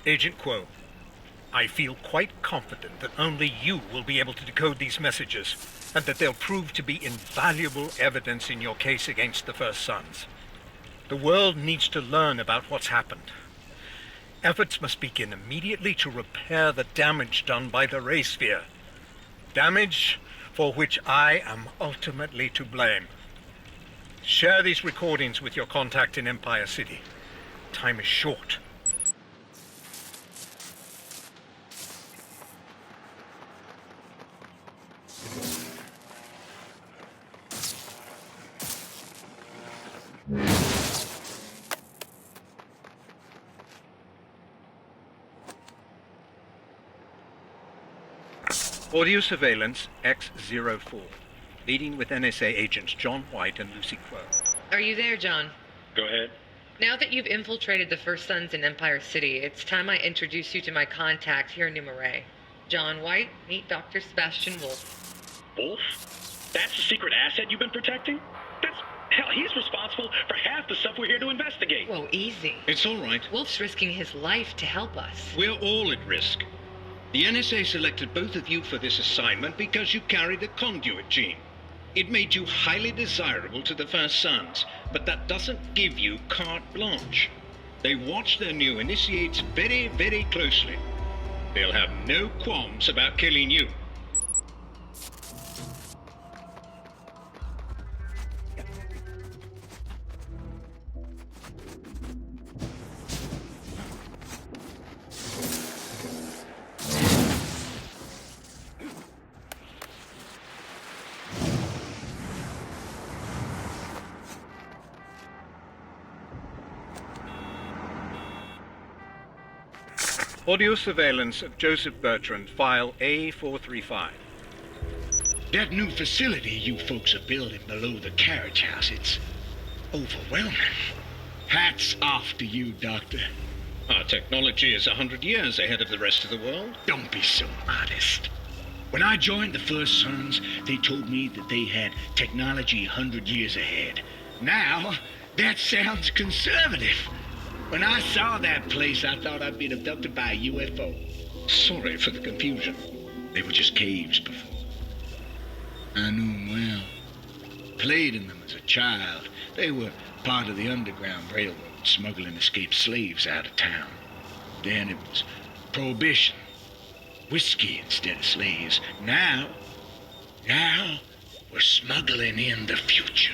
Agent Quo, I feel quite confident that only you will be able to decode these messages, and that they'll prove to be invaluable evidence in your case against the First Sons. The world needs to learn about what's happened. Efforts must begin immediately to repair the damage done by the Ray Sphere. Damage for which I am ultimately to blame. Share these recordings with your contact in Empire City. Time is short. Audio surveillance X04. Leading with NSA agents John White and Lucy Quo. Are you there, John? Go ahead. Now that you've infiltrated the First Sons in Empire City, it's time I introduce you to my contact here in New Marais. John White, meet Dr. Sebastian Wolf. Wolf? That's the secret asset you've been protecting? Hell, he's responsible for half the stuff we're here to investigate. Whoa, easy. It's all right. Wolf's risking his life to help us. We're all at risk. The NSA selected both of you for this assignment because you carry the conduit gene. It made you highly desirable to the First Sons, but that doesn't give you carte blanche. They watch their new initiates very, very closely. They'll have no qualms about killing you. Audio surveillance of Joseph Bertrand, file A435. That new facility you folks are building below the carriage house, it's overwhelming. Hats off to you, Doctor. Our technology is 100 years ahead of the rest of the world. Don't be so modest. When I joined the First Sons, they told me that they had technology 100 years ahead. Now, that sounds conservative. When I saw that place, I thought I'd been abducted by a UFO. Sorry for the confusion. They were just caves before. I knew them well. Played in them as a child. They were part of the Underground Railroad, smuggling escaped slaves out of town. Then it was Prohibition. Whiskey instead of slaves. Now we're smuggling in the future.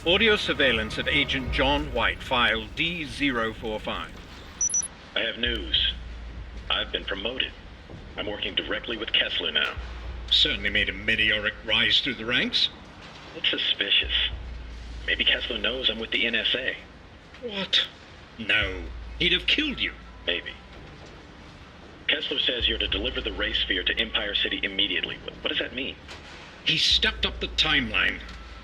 Audio surveillance of Agent John White, file D045. I have news. I've been promoted. I'm working directly with Kessler now. Certainly made a meteoric rise through the ranks. Looks suspicious. Maybe Kessler knows I'm with the NSA. What? No. He'd have killed you. Maybe. Kessler says you're to deliver the Ray Sphere to Empire City immediately. What does that mean? He stepped up the timeline.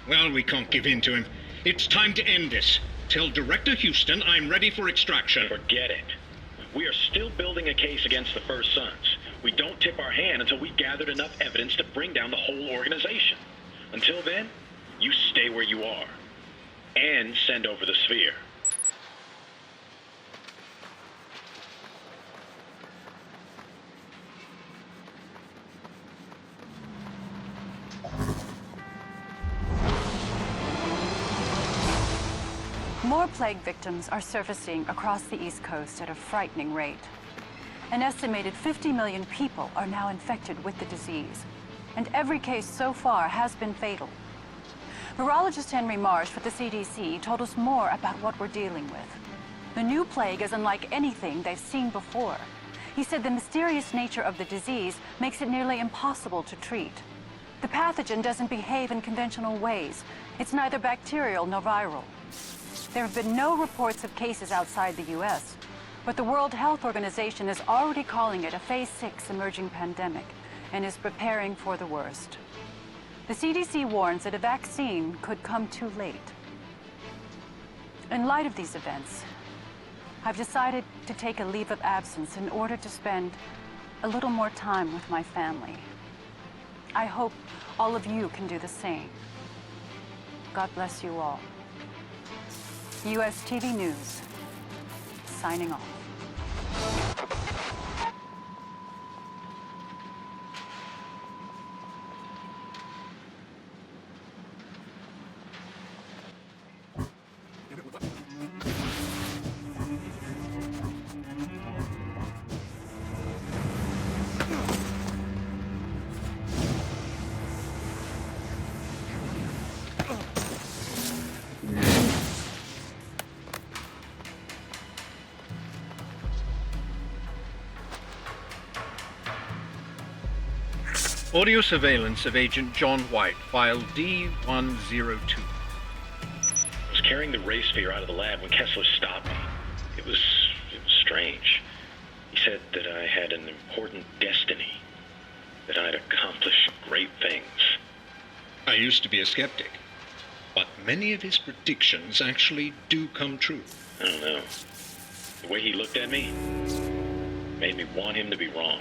Well, we can't give in to him. It's time to end this. Tell Director Houston I'm ready for extraction. Forget it. We are still building a case against the First Sons. We don't tip our hand until we've gathered enough evidence to bring down the whole organization. Until then, you stay where you are. And send over the sphere. Who More plague victims are surfacing across the East Coast at a frightening rate. An estimated 50 million people are now infected with the disease, and every case so far has been fatal. Virologist Henry Marsh with the CDC told us more about what we're dealing with. The new plague is unlike anything they've seen before. He said the mysterious nature of the disease makes it nearly impossible to treat. The pathogen doesn't behave in conventional ways. It's neither bacterial nor viral. There have been no reports of cases outside the U.S., but the World Health Organization is already calling it a Phase 6 emerging pandemic and is preparing for the worst. The CDC warns that a vaccine could come too late. In light of these events, I've decided to take a leave of absence in order to spend a little more time with my family. I hope all of you can do the same. God bless you all. US TV News, signing off. Audio surveillance of Agent John White, file D102. I was carrying the ray sphere out of the lab when Kessler stopped me. It was strange. He said that I had an important destiny, that I'd accomplish great things. I used to be a skeptic, but many of his predictions actually do come true. I don't know. The way he looked at me made me want him to be wrong.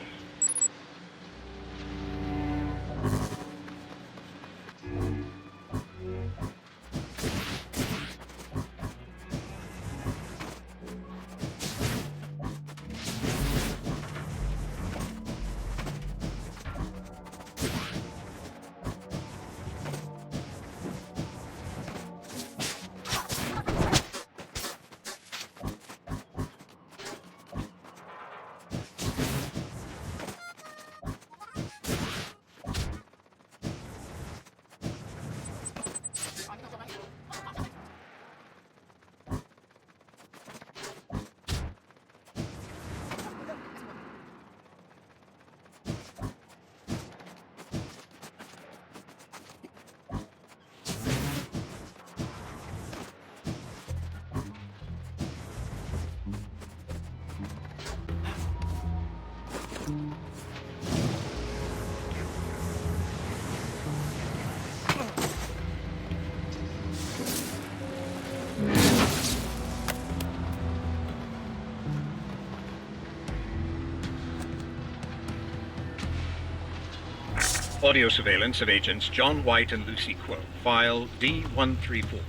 Audio surveillance of agents John White and Lucy Quo, file D134.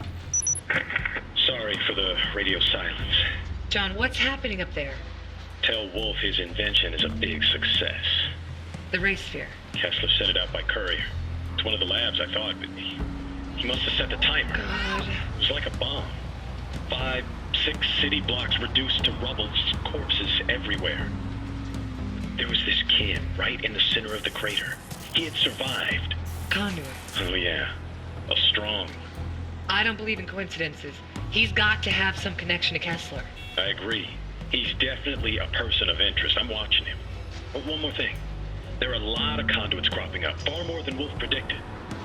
Sorry for the radio silence. John, what's happening up there? Tell Wolf his invention is a big success. The ray sphere. Kessler sent it out by courier. It's one of the labs, I thought, but he must have set the timer. God. It was like a bomb. 5, 6 city blocks reduced to rubble, just corpses everywhere. There was this kid right in the center of the crater. He had survived. Conduit. Oh yeah, a strong. I don't believe in coincidences. He's got to have some connection to Kessler. I agree. He's definitely a person of interest. I'm watching him. But one more thing. There are a lot of conduits cropping up, far more than Wolf predicted.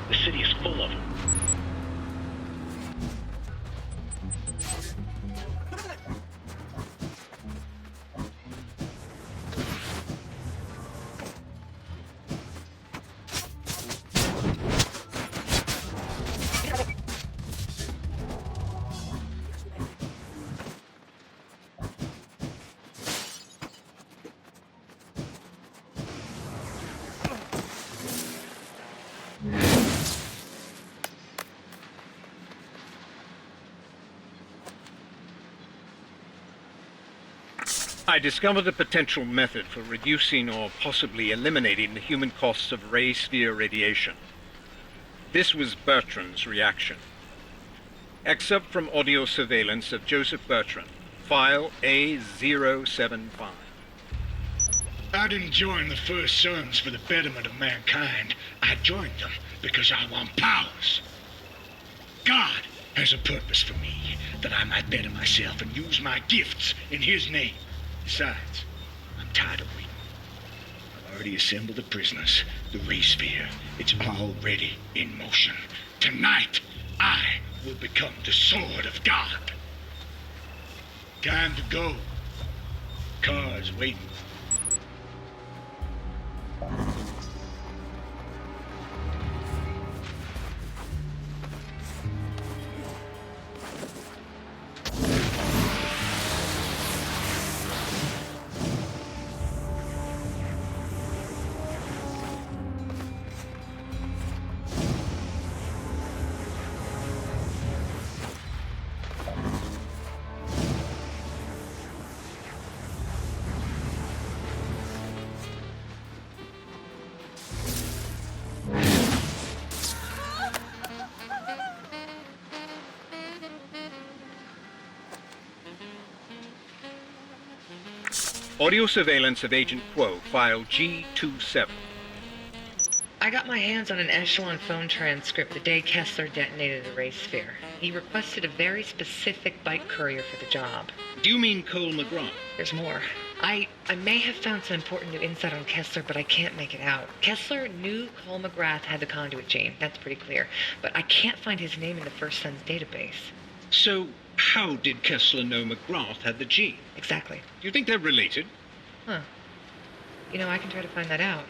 The city is full of them. I discovered a potential method for reducing or possibly eliminating the human costs of ray sphere radiation. This was Bertrand's reaction. Excerpt from audio surveillance of Joseph Bertrand, file A075. I didn't join the First Sons for the betterment of mankind. I joined them because I want powers. God has a purpose for me, that I might better myself and use my gifts in his name. Besides, I'm tired of waiting. I've already assembled the prisoners, the ray sphere. It's already in motion. Tonight, I will become the sword of God. Time to go. Car's waiting. Audio surveillance of Agent Quo, file G27. I got my hands on an echelon phone transcript the day Kessler detonated the ray sphere. He requested a very specific bike courier for the job. Do you mean Cole McGrath? There's more. I may have found some important new insight on Kessler, but I can't make it out. Kessler knew Cole McGrath had the conduit gene. That's pretty clear. But I can't find his name in the First Sons database. So, how did Kessler know McGrath had the gene? Exactly. Do you think they're related? Huh. You know, I can try to find that out.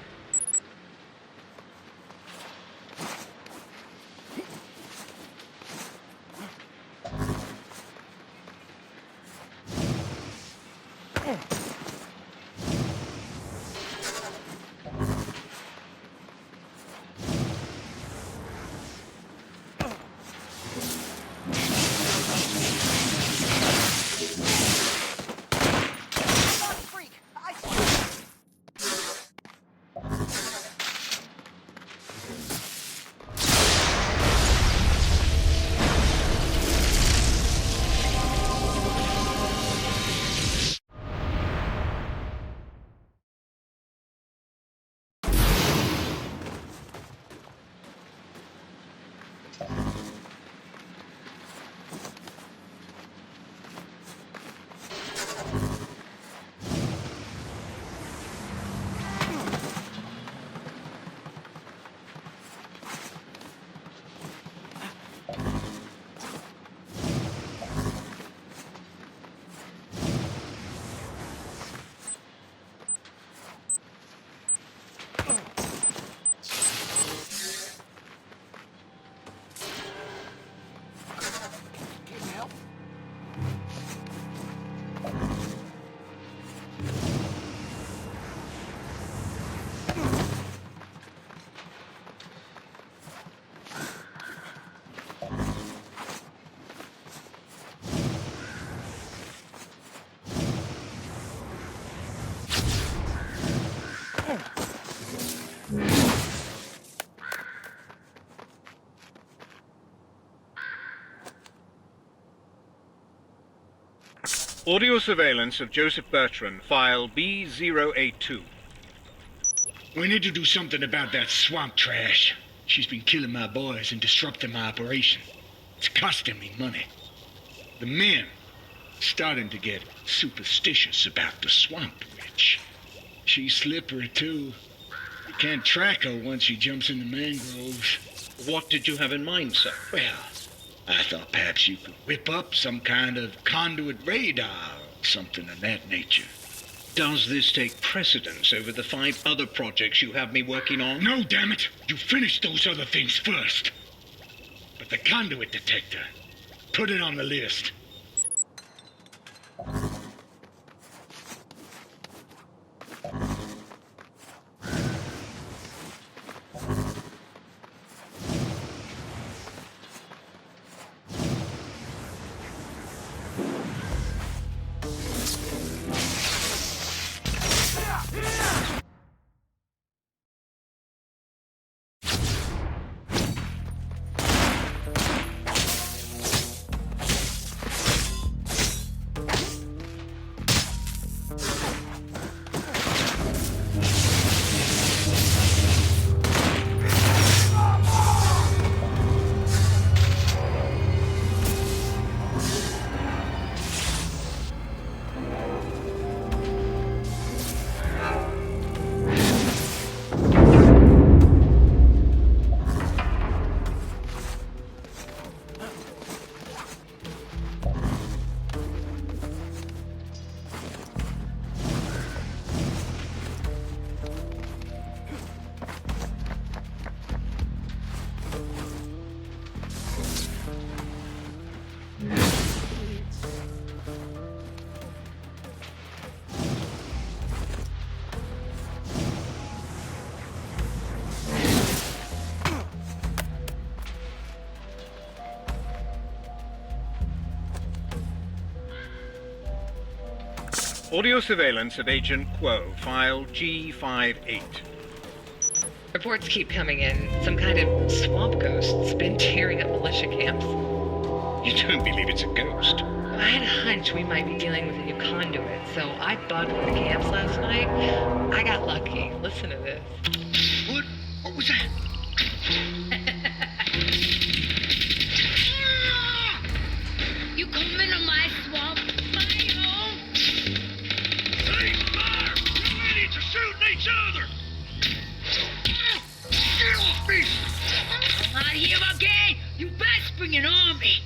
Audio surveillance of Joseph Bertrand, file B082. We need to do something about that swamp trash. She's been killing my boys and disrupting my operation. It's costing me money. The men starting to get superstitious about the swamp witch. She's slippery, too. You can't track her once she jumps in the mangroves. What did you have in mind, sir? Well, I thought perhaps you could whip up some kind of conduit radar or something of that nature. Does this take precedence over the 5 other projects you have me working on? No, damn it! You finish those other things first. But the conduit detector, put it on the list. Audio surveillance of Agent Quo, file G58. Reports keep coming in. Some kind of swamp ghost's been tearing up militia camps. You don't believe it's a ghost? I had a hunch we might be dealing with a new conduit, so I bugged one of the camps last night. I got lucky. Listen to this. What was that? You come into my swamp, my home. Hey, fire! You idiots are shooting each other! Get off me! I'm not here again. You best bring an army.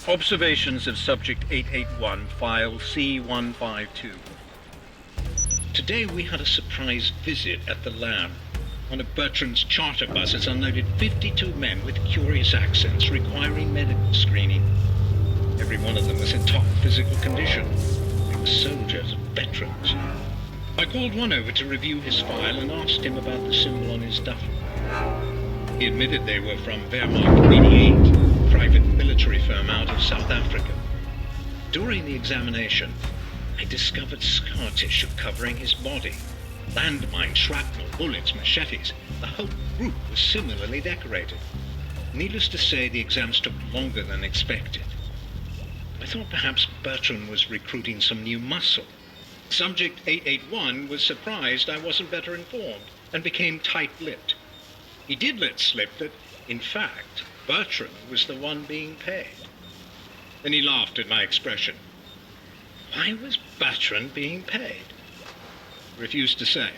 Observations of Subject 881, file C152. Today we had a surprise visit at the lab. One of Bertrand's charter buses unloaded 52 men with curious accents requiring medical screening. Every one of them was in top physical condition. They were soldiers, veterans. I called one over to review his file and asked him about the symbol on his duffel. He admitted they were from Wehrmacht 88. Private military firm out of South Africa. During the examination, I discovered scar tissue covering his body. Landmines, shrapnel, bullets, machetes. The whole group was similarly decorated. Needless to say, the exams took longer than expected. I thought perhaps Bertrand was recruiting some new muscle. Subject 881 was surprised I wasn't better informed and became tight-lipped. He did let slip that, in fact, Bertrand was the one being paid. Then he laughed at my expression. Why was Bertrand being paid? Refused to say.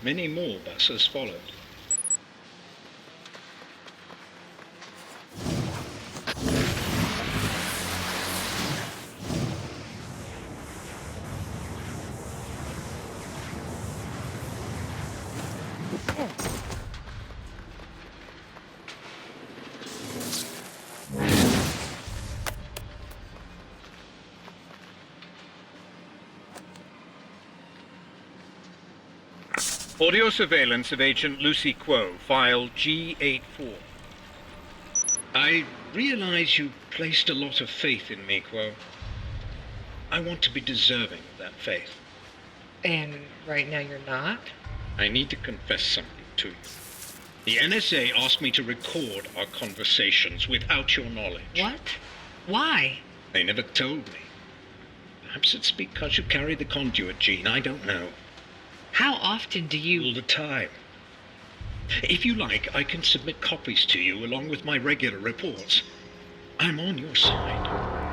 Many more buses followed. Audio surveillance of Agent Lucy Quo, file G84. I realize you placed a lot of faith in me, Quo. I want to be deserving of that faith. And right now you're not? I need to confess something to you. The NSA asked me to record our conversations without your knowledge. What? Why? They never told me. Perhaps it's because you carry the conduit gene, I don't know. How often do you... All the time. If you like, I can submit copies to you along with my regular reports. I'm on your side.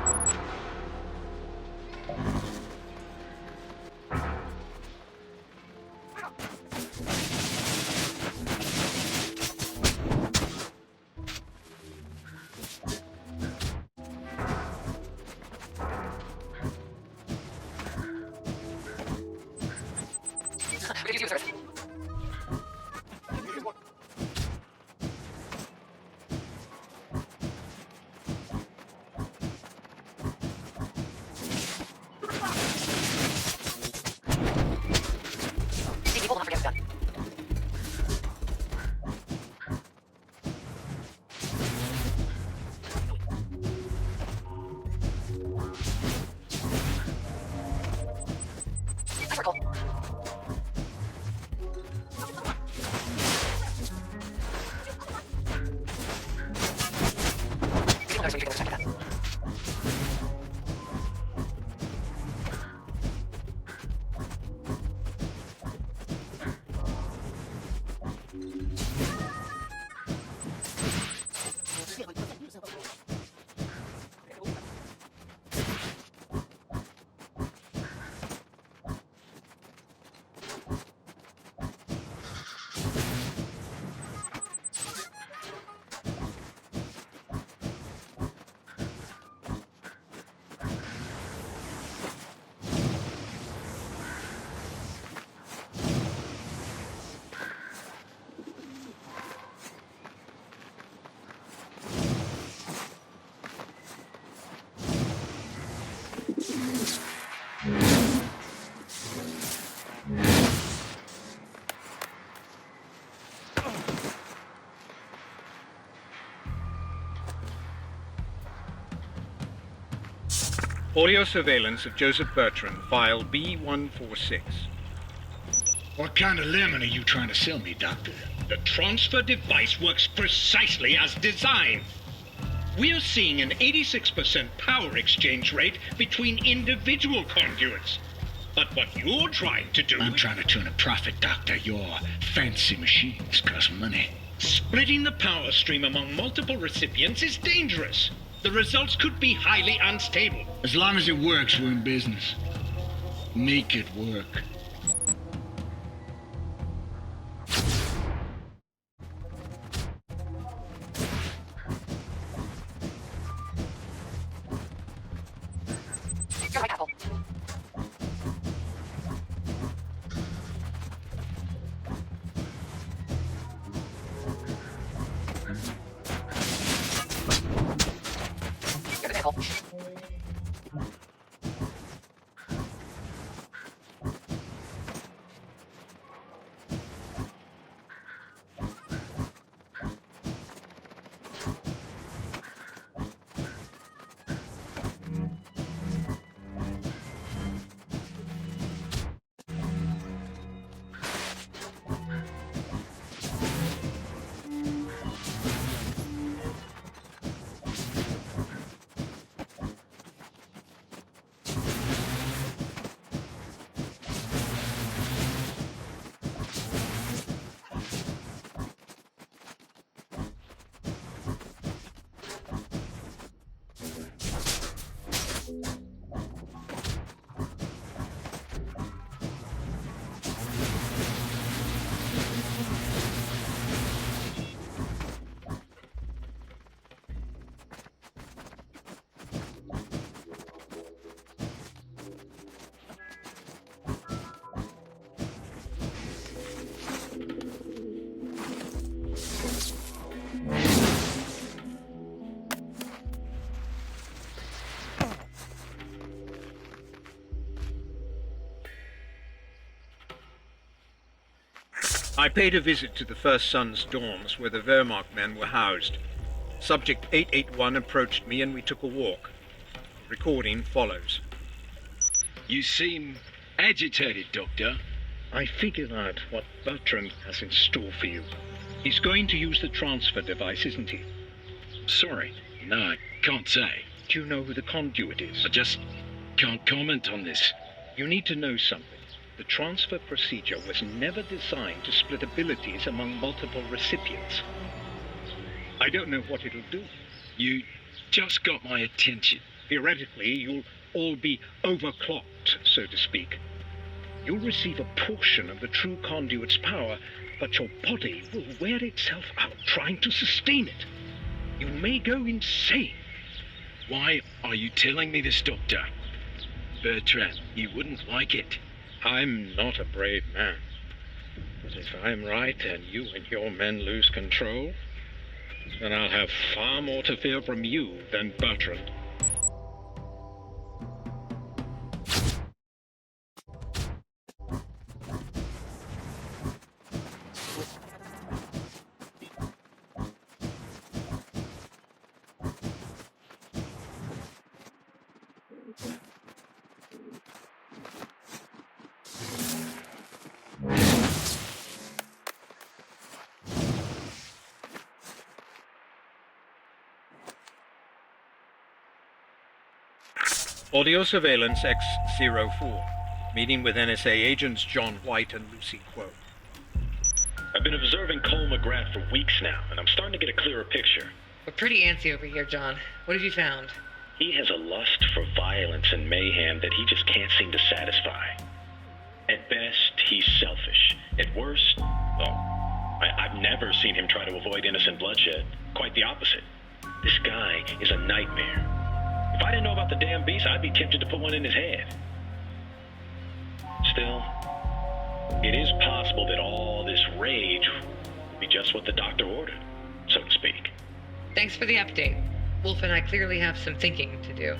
Audio surveillance of Joseph Bertrand, file B146. What kind of lemon are you trying to sell me, Doctor? The transfer device works precisely as designed. We're seeing an 86% power exchange rate between individual conduits. But what you're trying to do... I'm trying to turn a profit, Doctor. Your fancy machines cost money. Splitting the power stream among multiple recipients is dangerous. The results could be highly unstable. As long as it works, we're in business. Make it work. You're right, Apple. You're the Apple. I paid a visit to the First Son's dorms where the Wehrmacht men were housed. Subject 881 approached me and we took a walk. The recording follows. You seem agitated, Doctor. I figured out what Bertrand has in store for you. He's going to use the transfer device, isn't he? Sorry. No, I can't say. Do you know who the conduit is? I just can't comment on this. You need to know something. The transfer procedure was never designed to split abilities among multiple recipients. I don't know what it'll do. You just got my attention. Theoretically, you'll all be overclocked, so to speak. You'll receive a portion of the true conduit's power, but your body will wear itself out trying to sustain it. You may go insane. Why are you telling me this, Doctor? Bertrand, you wouldn't like it. I'm not a brave man. But if I'm right and you and your men lose control, then I'll have far more to fear from you than Bertrand. Audio surveillance X04. Meeting with NSA agents John White and Lucy Quo. I've been observing Cole McGrath for weeks now, and I'm starting to get a clearer picture. We're pretty antsy over here, John. What have you found? He has a lust for violence and mayhem that he just can't seem to satisfy. At best, he's selfish. At worst, well, I've never seen him try to avoid innocent bloodshed. Quite the opposite. This guy is a nightmare. If I didn't know about the damn beast, I'd be tempted to put one in his head. Still, it is possible that all this rage will be just what the doctor ordered, so to speak. Thanks for the update. Wolf and I clearly have some thinking to do.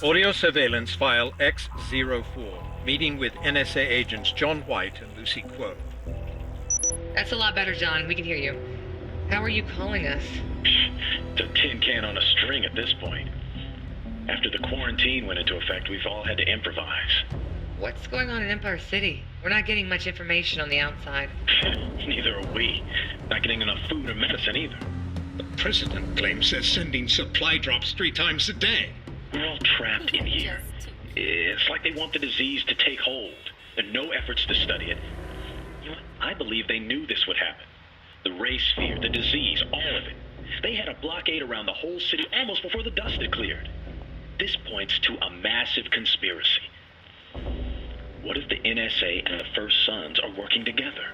Audio surveillance file X04, meeting with NSA agents John White and Lucy Quo. That's a lot better, John. We can hear you. How are you calling us? It's a tin can on a string at this point. After the quarantine went into effect, we've all had to improvise. What's going on in Empire City? We're not getting much information on the outside. Neither are we. Not getting enough food or medicine either. The president claims they're sending supply drops 3 times a day. We're all trapped in here. It's like they want the disease to take hold. There are no efforts to study it. You know what? I believe they knew this would happen. The race fear, the disease, all of it. They had a blockade around the whole city almost before the dust had cleared. This points to a massive conspiracy. What if the NSA and the First Sons are working together?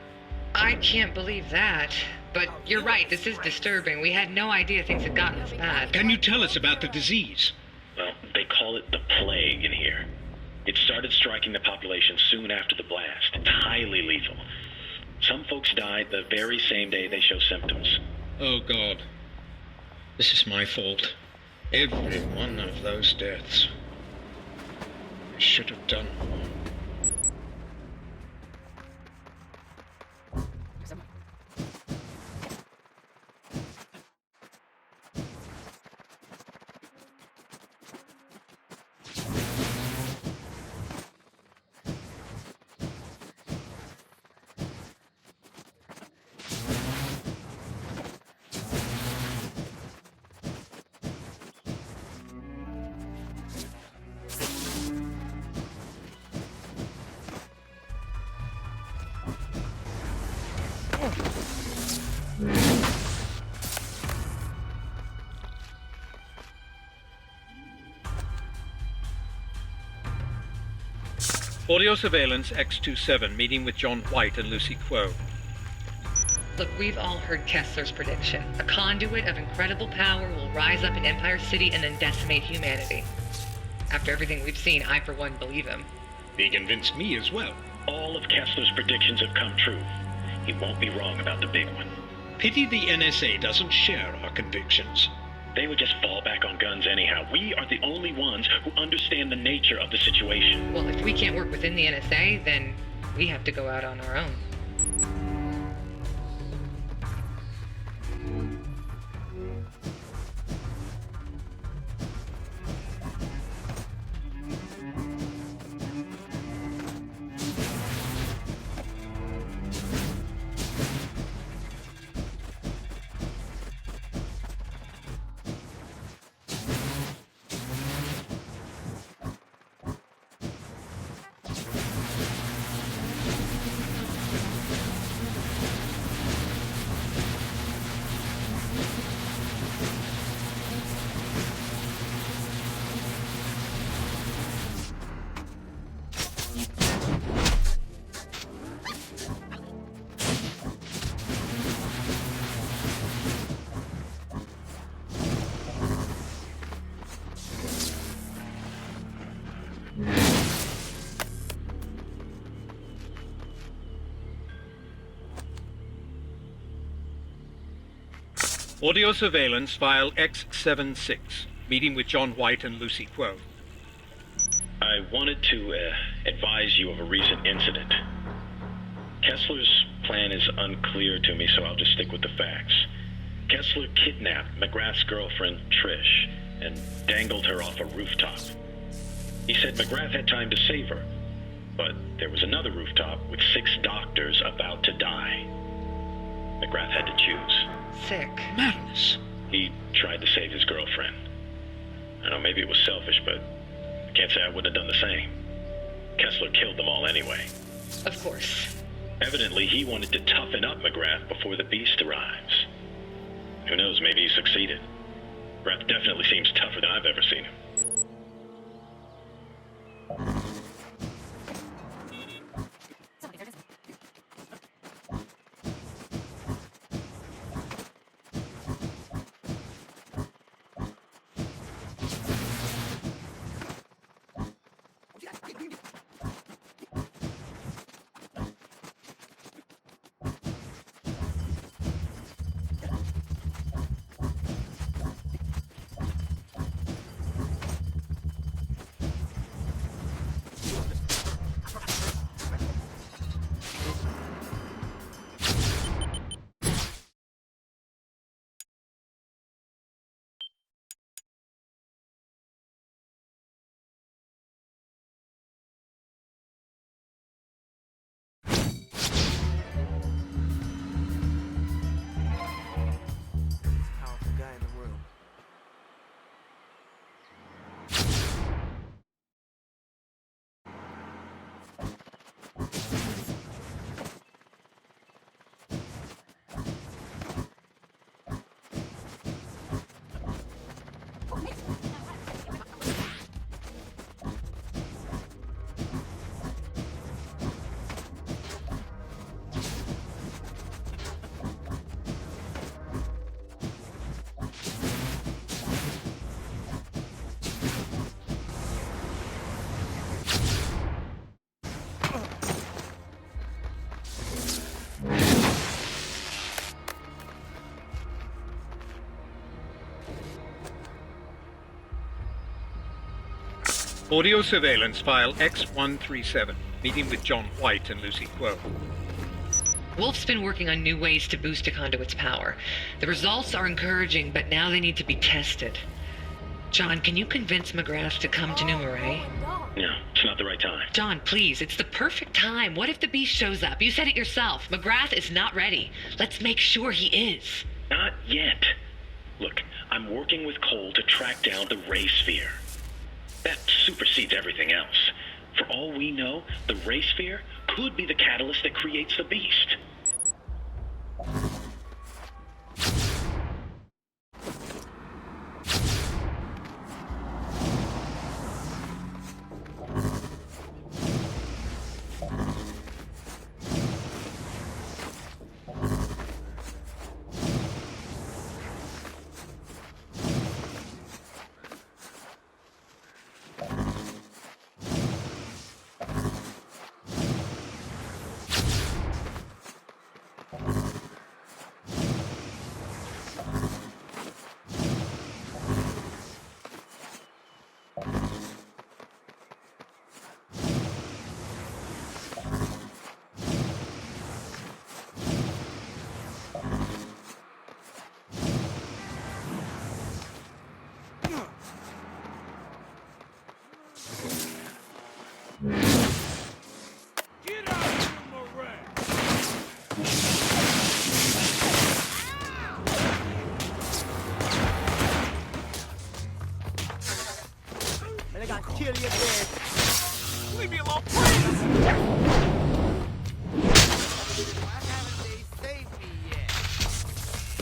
I can't believe that. But you're right, this is disturbing. We had no idea things had gotten this bad. Can you tell us about the disease? Well, they call it the plague in here. It started striking the population soon after the blast. It's highly lethal. Some folks died the very same day they show symptoms. Oh, God. This is my fault. Every one of those deaths. I should have done more. Audio surveillance X27, meeting with John White and Lucy Quo. Look, we've all heard Kessler's prediction. A conduit of incredible power will rise up in Empire City and then decimate humanity. After everything we've seen, I for one believe him. He convinced me as well. All of Kessler's predictions have come true. He won't be wrong about the big one. Pity the NSA doesn't share our convictions. They would just fall back on guns anyhow. We are the only ones who understand the nature of the situation. Well, if we can't work within the NSA, then we have to go out on our own. Audio surveillance file X76, meeting with John White and Lucy Quo. I wanted to advise you of a recent incident. Kessler's plan is unclear to me, so I'll just stick with the facts. Kessler kidnapped McGrath's girlfriend, Trish, and dangled her off a rooftop. He said McGrath had time to save her, but there was another rooftop with 6 doctors about to die. McGrath had to choose. Sick. Madness. He tried to save his girlfriend. I know maybe it was selfish, but I can't say I wouldn't have done the same. Kessler killed them all anyway. Of course. Evidently, he wanted to toughen up McGrath before the beast arrives. Who knows, maybe he succeeded. McGrath definitely seems tougher than I've ever seen him. Audio surveillance file X137. Meeting with John White and Lucy Quo. Wolf's been working on new ways to boost a conduit's power. The results are encouraging, but now they need to be tested. John, can you convince McGrath to come to New Marais? No, it's not the right time. John, please, it's the perfect time. What if the beast shows up? You said it yourself. McGrath is not ready. Let's make sure he is. Not yet. Look, I'm working with Cole to track down the Ray Sphere. That supersedes everything else. For all we know, the Ray Sphere could be the catalyst that creates the beast.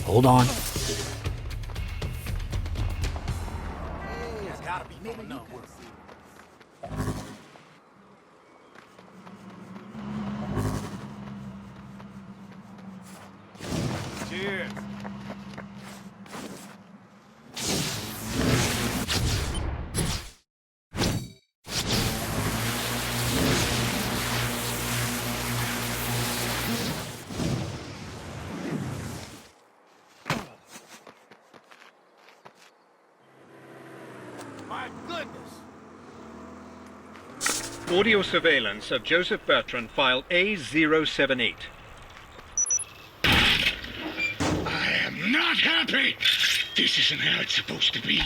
Hold on. Cheers. My goodness. Audio surveillance of Joseph Bertrand, file A078. I am not happy. This isn't how it's supposed to be.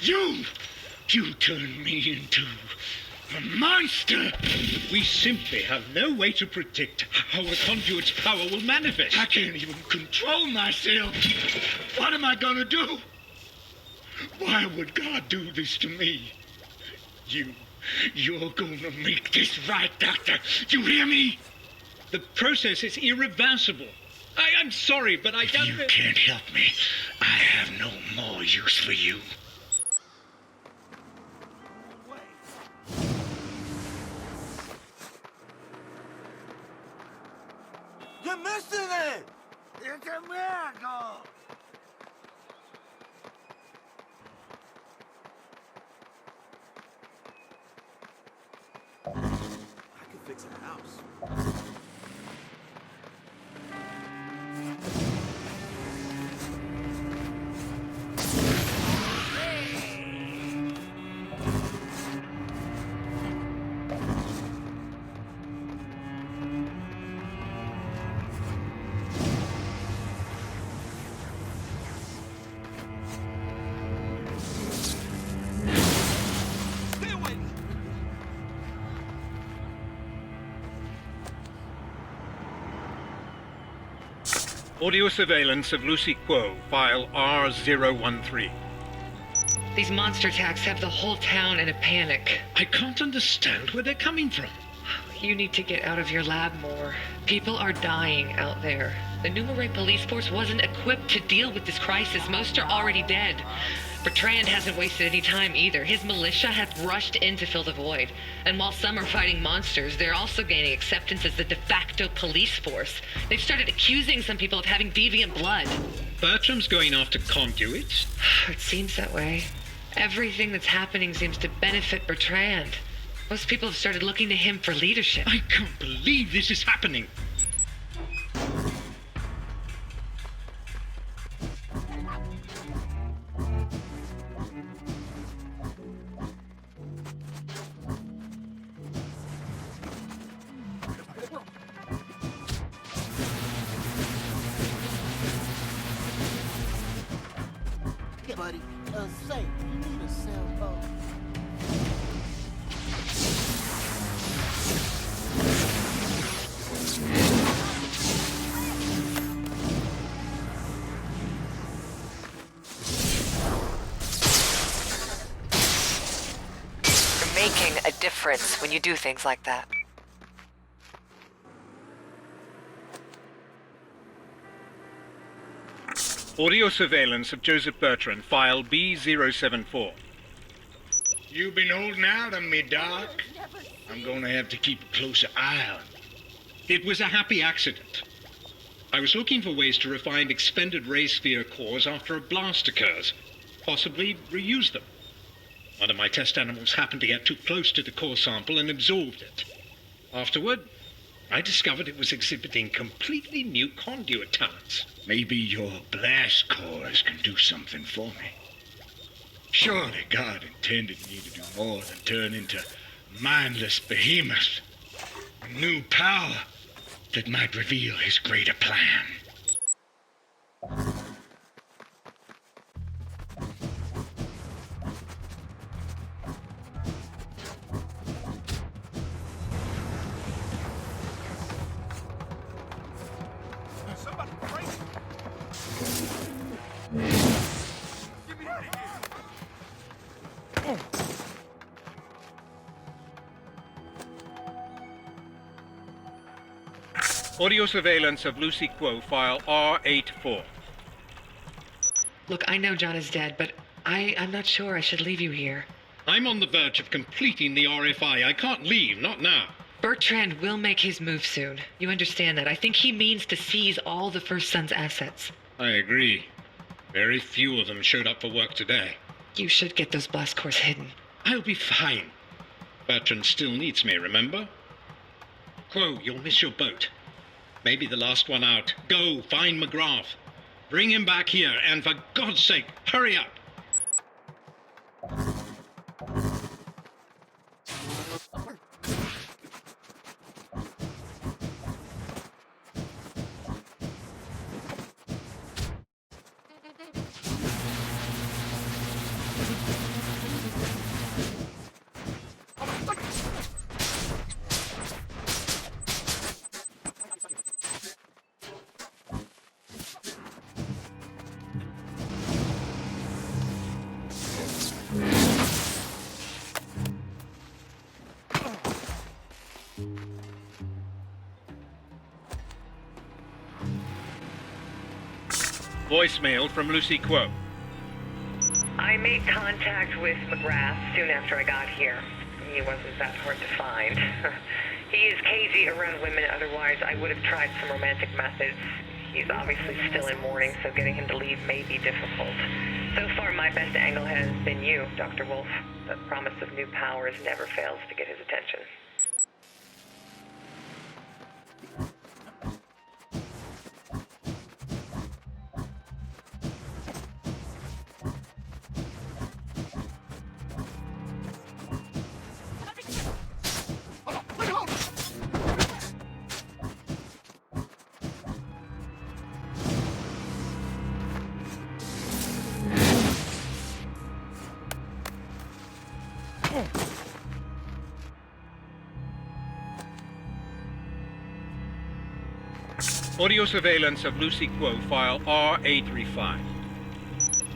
You turned me into a monster. We simply have no way to predict how a conduit's power will manifest. I can't even control myself. What am I gonna do? Why would God do this to me? You're gonna make this right, Doctor. You hear me? The process is irreversible. I'm sorry, but I don't... You can't help me. I have no more use for you. You're missing it! It's a miracle! I can fix a house. Audio surveillance of Lucy Quo, file R013. These monster attacks have the whole town in a panic. I can't understand where they're coming from. You need to get out of your lab more. People are dying out there. The New Marais police force wasn't equipped to deal with this crisis. Most are already dead. Bertrand hasn't wasted any time either. His militia has rushed in to fill the void. And while some are fighting monsters, they're also gaining acceptance as the de facto police force. They've started accusing some people of having deviant blood. Bertram's going after conduits? It seems that way. Everything that's happening seems to benefit Bertrand. Most people have started looking to him for leadership. I can't believe this is happening. Say, you need a sailboat. You're making a difference when you do things like that. Audio surveillance of Joseph Bertrand, file B074. You been holding out on me, Doc. I'm gonna have to keep a closer eye on you. It was a happy accident. I was looking for ways to refine expended ray sphere cores after a blast occurs. Possibly reuse them. One of my test animals happened to get too close to the core sample and absorbed it. Afterward, I discovered it was exhibiting completely new conduit talents. Maybe your blast cores can do something for me. Surely God intended me to do more than turn into mindless behemoth. A new power that might reveal his greater plan. Somebody break it. Get me out of here. Audio surveillance of Lucy Quo, file R84. Look, I know John is dead, but I'm not sure I should leave you here. I'm on the verge of completing the RFI. I can't leave, not now. Bertrand will make his move soon. You understand that. I think he means to seize all the First Son's assets. I agree. Very few of them showed up for work today. You should get those blast cores hidden. I'll be fine. Bertrand still needs me, remember? Quo, you'll miss your boat. Maybe the last one out. Go, find McGrath. Bring him back here, and for God's sake, hurry up! Voicemail from Lucy Quo. I made contact with McGrath soon after I got here. He wasn't that hard to find. He is cagey around women, otherwise I would have tried some romantic methods. He's obviously still in mourning, so getting him to leave may be difficult. So far, my best angle has been you, Dr. Wolf. The promise of new powers never fails to get his attention. Audio surveillance of Lucy Quo, file R835.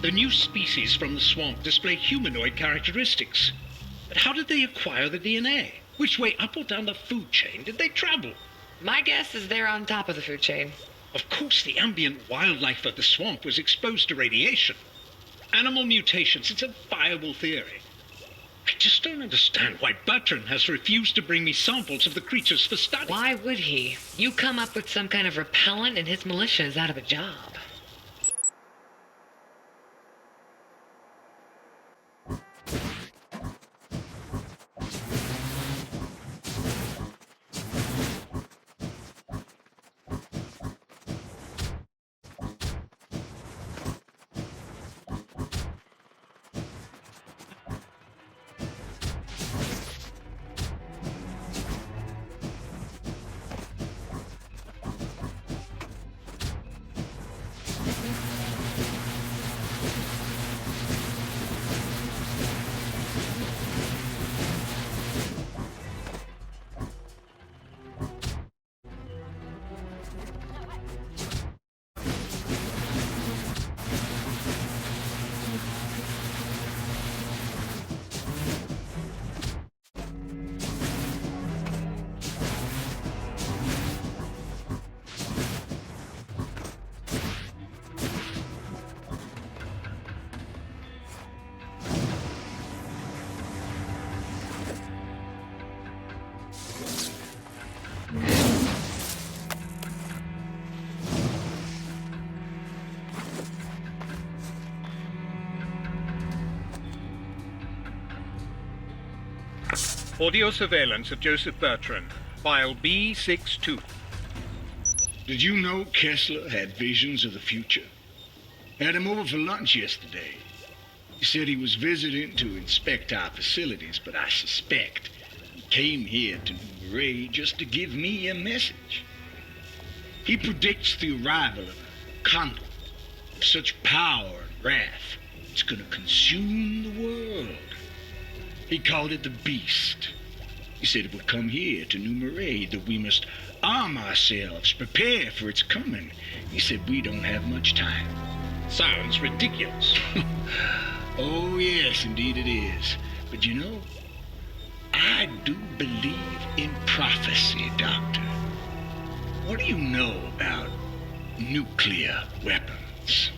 The new species from the swamp display humanoid characteristics. But how did they acquire the DNA? Which way, up or down the food chain, did they travel? My guess is they're on top of the food chain. Of course, the ambient wildlife of the swamp was exposed to radiation. Animal mutations, it's a viable theory. I just don't understand why Bertrand has refused to bring me samples of the creatures for study. Why would he? You come up with some kind of repellent and his militia is out of a job. Audio surveillance of Joseph Bertrand, file B62. Did you know Kessler had visions of the future? Had him over for lunch yesterday. He said he was visiting to inspect our facilities, but I suspect he came here to New Marais just to give me a message. He predicts the arrival of a condor of such power and wrath, it's gonna consume the world. He called it the Beast. He said it would come here to New Marais, that we must arm ourselves, prepare for its coming. He said we don't have much time. Sounds ridiculous. Oh, yes, indeed it is. But you know, I do believe in prophecy, Doctor. What do you know about nuclear weapons?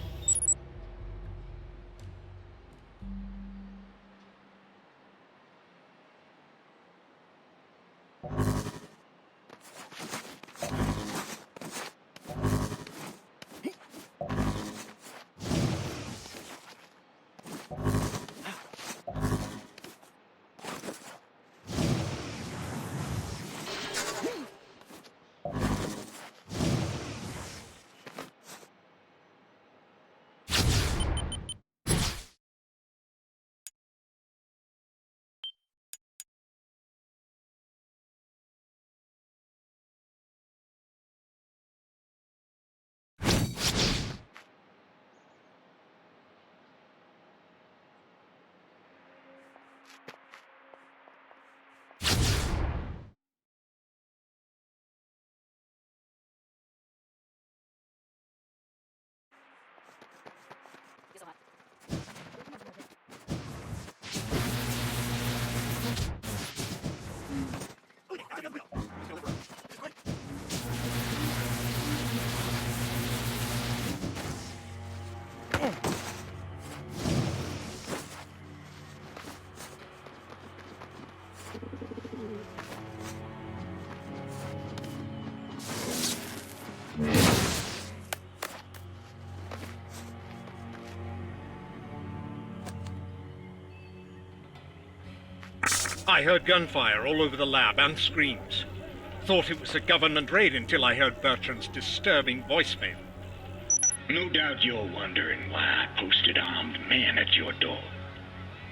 I heard gunfire all over the lab and screams. Thought it was a government raid until I heard Bertrand's disturbing voicemail. No doubt you're wondering why I posted armed men at your door.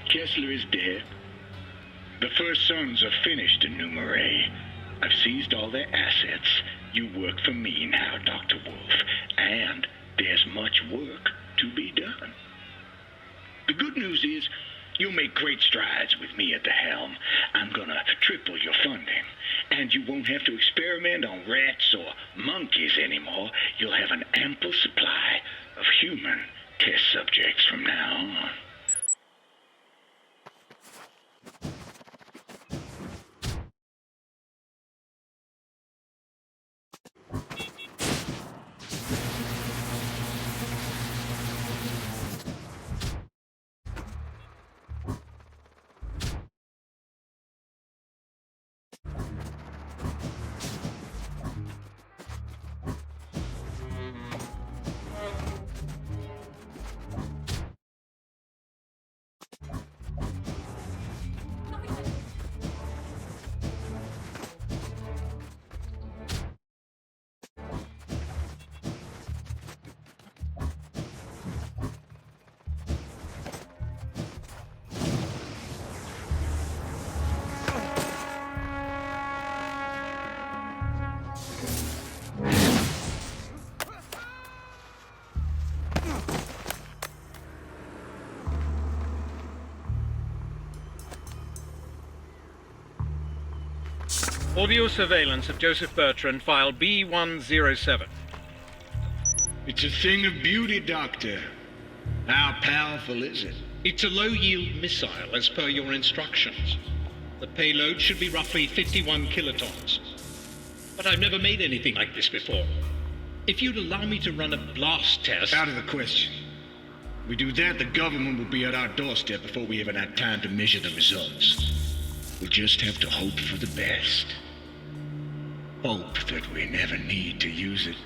Kessler is dead. The First Sons are finished in New Marais. I've seized all their assets. You work for me now, Dr. Wolf, and there's much work to be done. The good news is, you'll make great strides with me at the helm. I'm gonna triple your funding. And you won't have to experiment on rats or monkeys anymore. You'll have an ample supply of human test subjects from now on. Audio surveillance of Joseph Bertrand, file B107. It's a thing of beauty, Doctor. How powerful is it? It's a low-yield missile, as per your instructions. The payload should be roughly 51 kilotons. But I've never made anything like this before. If you'd allow me to run a blast test... Out of the question. We do that, the government will be at our doorstep before we even had time to measure the results. We'll just have to hope for the best. Hope that we never need to use it.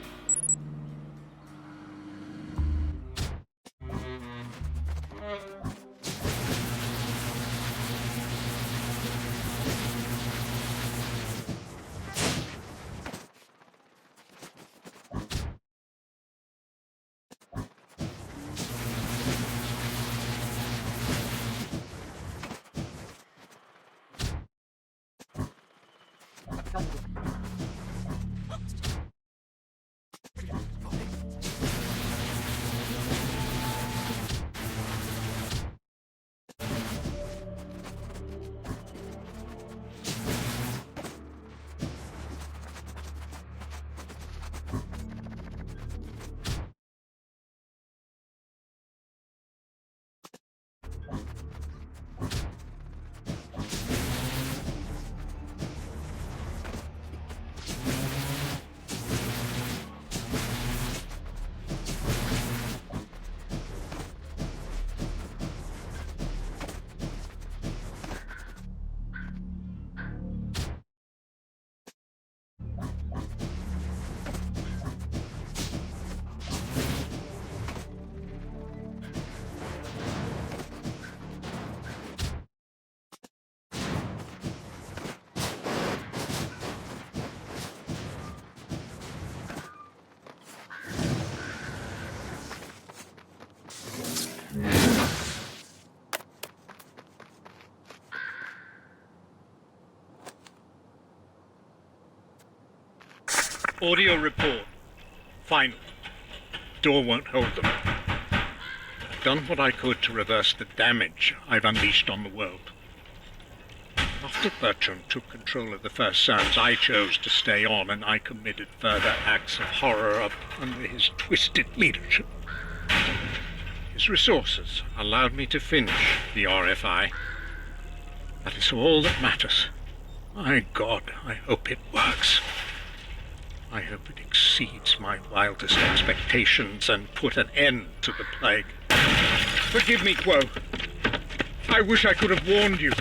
Audio report. Final. Door won't hold them. I've done what I could to reverse the damage I've unleashed on the world. After Bertrand took control of the First Sons, I chose to stay on, and I committed further acts of horror under his twisted leadership. His resources allowed me to finish the RFI. That is all that matters. My God, I hope it works. I hope it exceeds my wildest expectations and put an end to the plague. Forgive me, Quo. I wish I could have warned you.